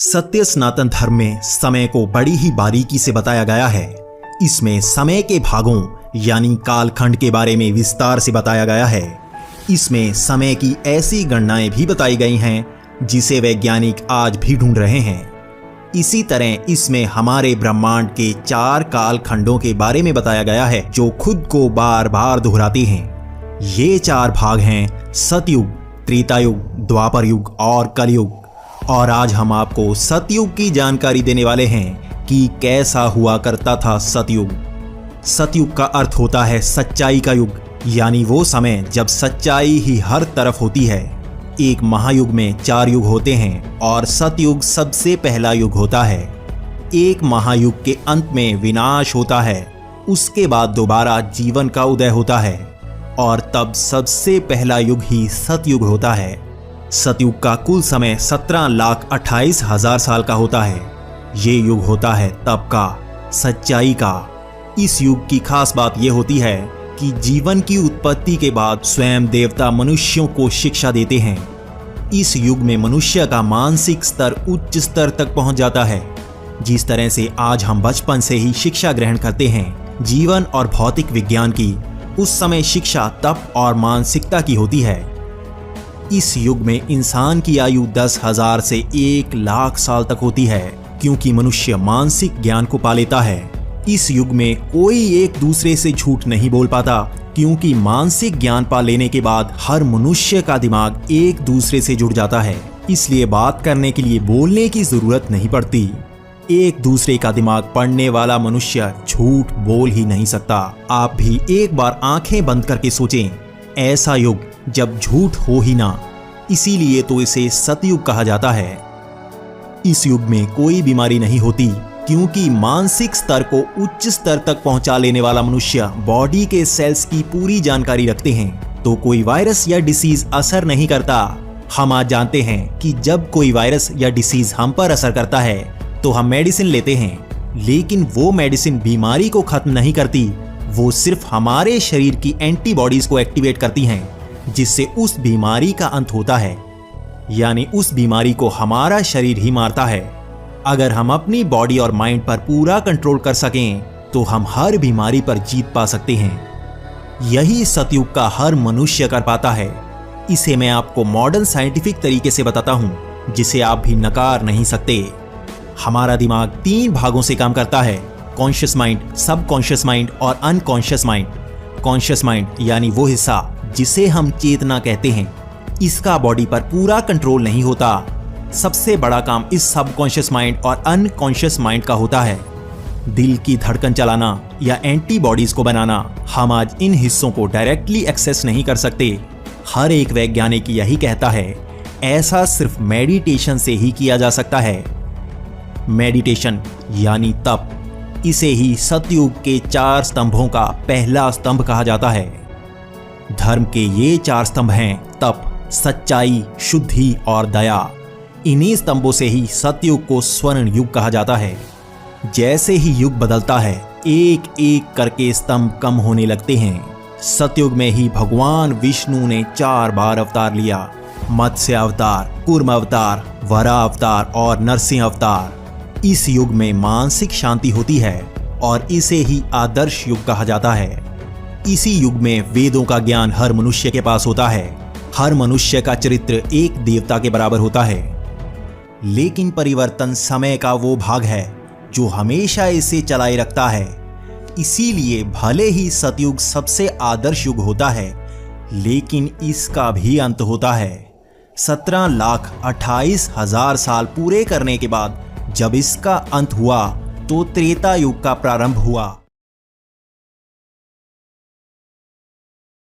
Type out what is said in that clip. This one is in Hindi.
सत्य सनातन धर्म में समय को बड़ी ही बारीकी से बताया गया है। इसमें समय के भागों यानी कालखंड के बारे में विस्तार से बताया गया है। इसमें समय की ऐसी गणनाएं भी बताई गई हैं जिसे वैज्ञानिक आज भी ढूंढ रहे हैं। इसी तरह इसमें हमारे ब्रह्मांड के 4 कालखंडों के बारे में बताया गया है जो खुद को बार बार दोहराते हैं। ये 4 भाग हैं सतयुग, त्रेतायुग, द्वापर युग और कलयुग। और आज हम आपको सतयुग की जानकारी देने वाले हैं कि कैसा हुआ करता था सतयुग। सतयुग का अर्थ होता है सच्चाई का युग, यानी वो समय जब सच्चाई ही हर तरफ होती है। एक महायुग में 4 युग होते हैं और सतयुग सबसे पहला युग होता है। एक महायुग के अंत में विनाश होता है, उसके बाद दोबारा जीवन का उदय होता है और तब सबसे पहला युग ही सतयुग होता है। सतयुग का कुल समय 17,28,000 साल का होता है। ये युग होता है तप का, सच्चाई का। इस युग की खास बात यह होती है कि जीवन की उत्पत्ति के बाद स्वयं देवता मनुष्यों को शिक्षा देते हैं। इस युग में मनुष्य का मानसिक स्तर उच्च स्तर तक पहुंच जाता है। जिस तरह से आज हम बचपन से ही शिक्षा ग्रहण करते हैं जीवन और भौतिक विज्ञान की, उस समय शिक्षा तप और मानसिकता की होती है। इस युग में इंसान की आयु 10,000 से 1,00,000 साल तक होती है, क्योंकि मनुष्य मानसिक ज्ञान को पा लेता है। इस युग में कोई एक दूसरे से झूठ नहीं बोल पाता, क्योंकि मानसिक ज्ञान पा लेने के बाद हर मनुष्य का दिमाग एक दूसरे से जुड़ जाता है। इसलिए बात करने के लिए बोलने की जरूरत नहीं पड़ती। एक दूसरे का दिमाग पढ़ने वाला मनुष्य झूठ बोल ही नहीं सकता। आप भी एक बार आंखें बंद करके सोचें, ऐसा युग जब झूठ हो ही ना। इसीलिए तो इसे सतयुग कहा जाता है। इस युग में कोई बीमारी नहीं होती, क्योंकि मानसिक स्तर को उच्च स्तर तक पहुंचा लेने वाला मनुष्य बॉडी के सेल्स की पूरी जानकारी रखते हैं, तो कोई वायरस या डिसीज असर नहीं करता। हम आज जानते हैं कि जब कोई वायरस या डिसीज हम पर असर करता है तो हम मेडिसिन लेते हैं, लेकिन वो मेडिसिन बीमारी को खत्म नहीं करती। वो सिर्फ हमारे शरीर की एंटीबॉडीज को एक्टिवेट करती हैं, जिससे उस बीमारी का अंत होता है। यानी उस बीमारी को हमारा शरीर ही मारता है। अगर हम अपनी बॉडी और माइंड पर पूरा कंट्रोल कर सकें तो हम हर बीमारी पर जीत पा सकते हैं। यही सतयुग का हर मनुष्य कर पाता है। इसे मैं आपको मॉडर्न साइंटिफिक तरीके से बताता हूं, जिसे आप भी नकार नहीं सकते। हमारा दिमाग 3 भागों से काम करता है: कॉन्शियस माइंड, सबकॉन्शियस माइंड और अनकॉन्शियस माइंड। कॉन्शियस माइंड यानी वो हिस्सा जिसे हम चेतना कहते हैं, इसका बॉडी पर पूरा कंट्रोल नहीं होता। सबसे बड़ा काम इस सबकॉन्शियस माइंड और अनकॉन्शियस माइंड का होता है। दिल की धड़कन चलाना या एंटीबॉडीज को बनाना, हम आज इन हिस्सों को डायरेक्टली एक्सेस नहीं कर सकते। हर एक वैज्ञानिक यही कहता है, ऐसा सिर्फ मेडिटेशन से ही किया जा सकता है। मेडिटेशन यानी तप, इसे ही सतयुग के 4 स्तंभों का पहला स्तंभ कहा जाता है। धर्म के ये 4 स्तंभ हैं तप, सच्चाई, शुद्धि और दया। इन्हीं स्तंभों से ही सतयुग को स्वर्ण युग कहा जाता है। जैसे ही युग बदलता है, एक एक करके स्तंभ कम होने लगते हैं। सतयुग में ही भगवान विष्णु ने 4 बार अवतार लिया: मत्स्य अवतार, कूर्म अवतार, वराह अवतार और नरसिंह अवतार। इस युग में मानसिक शांति होती है और इसे ही आदर्श युग कहा जाता है। इसी युग में वेदों का ज्ञान हर मनुष्य के पास होता है। हर मनुष्य का चरित्र एक देवता के बराबर होता है। लेकिन परिवर्तन समय का वो भाग है जो हमेशा इसे चलाए रखता है। इसीलिए भले ही सतयुग सबसे आदर्श युग होता है, लेकिन इसका भी अंत होता है। 17,28,000 साल पूरे करने के बाद जब इसका अंत हुआ तो त्रेता युग का प्रारंभ हुआ।